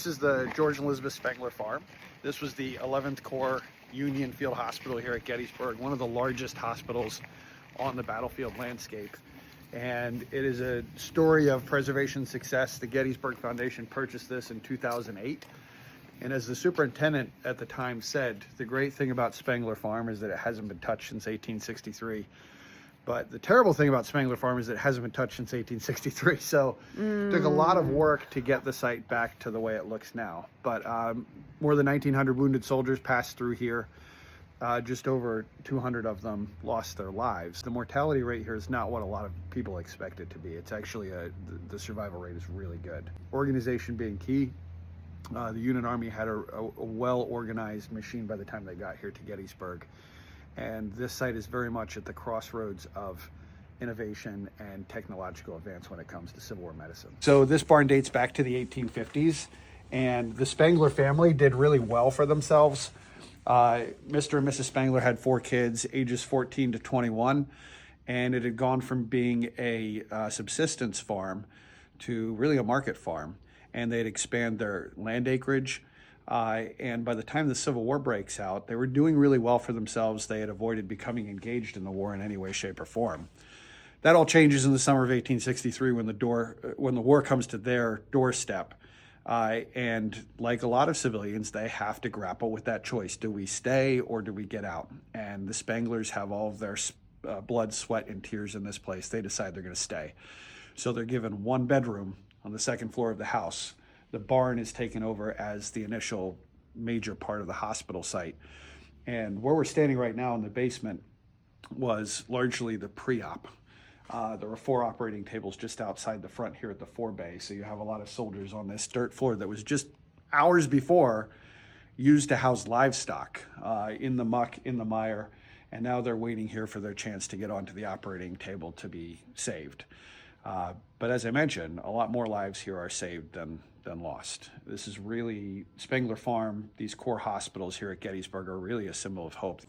This is the George and Elizabeth Spangler farm. This was the 11th Corps Union Field Hospital here at Gettysburg, one of the largest hospitals on the battlefield landscape. And it is a story of preservation success. The Gettysburg Foundation purchased this in 2008. And as the superintendent at the time said, the great thing about Spangler Farm is that it hasn't been touched since 1863. But the terrible thing about Spangler Farm is that it hasn't been touched since 1863. So it took a lot of work to get the site back to the way it looks now. But more than 1,900 wounded soldiers passed through here. Just over 200 of them lost their lives. The mortality rate here is not what a lot of people expect it to be. It's actually, the survival rate is really good. Organization being key. The Union Army had a well-organized machine by the time they got here to Gettysburg. And this site is very much at the crossroads of innovation and technological advance when it comes to Civil War medicine. So this barn dates back to the 1850s, and the Spangler family did really well for themselves. Mr. and Mrs. Spangler had 4 kids, ages 14 to 21, and it had gone from being a subsistence farm to really a market farm. And they'd expand their land acreage. And by the time the Civil War breaks out, they were doing really well for themselves. They had avoided becoming engaged in the war in any way, shape, or form. That all changes in the summer of 1863 when the war comes to their doorstep. And like a lot of civilians, they have to grapple with that choice. Do we stay or do we get out? And the Spanglers have all of their blood, sweat, and tears in this place. They decide they're going to stay. So they're given one bedroom on the second floor of the house. The barn is taken over as the initial major part of the hospital site. And where we're standing right now in the basement was largely the pre-op. There were 4 operating tables just outside the front here at the forebay. So you have a lot of soldiers on this dirt floor that was just hours before used to house livestock in the muck, in the mire. And now they're waiting here for their chance to get onto the operating table to be saved. But as I mentioned, a lot more lives here are saved than lost. This is really, Spangler Farm, these core hospitals here at Gettysburg are really a symbol of hope.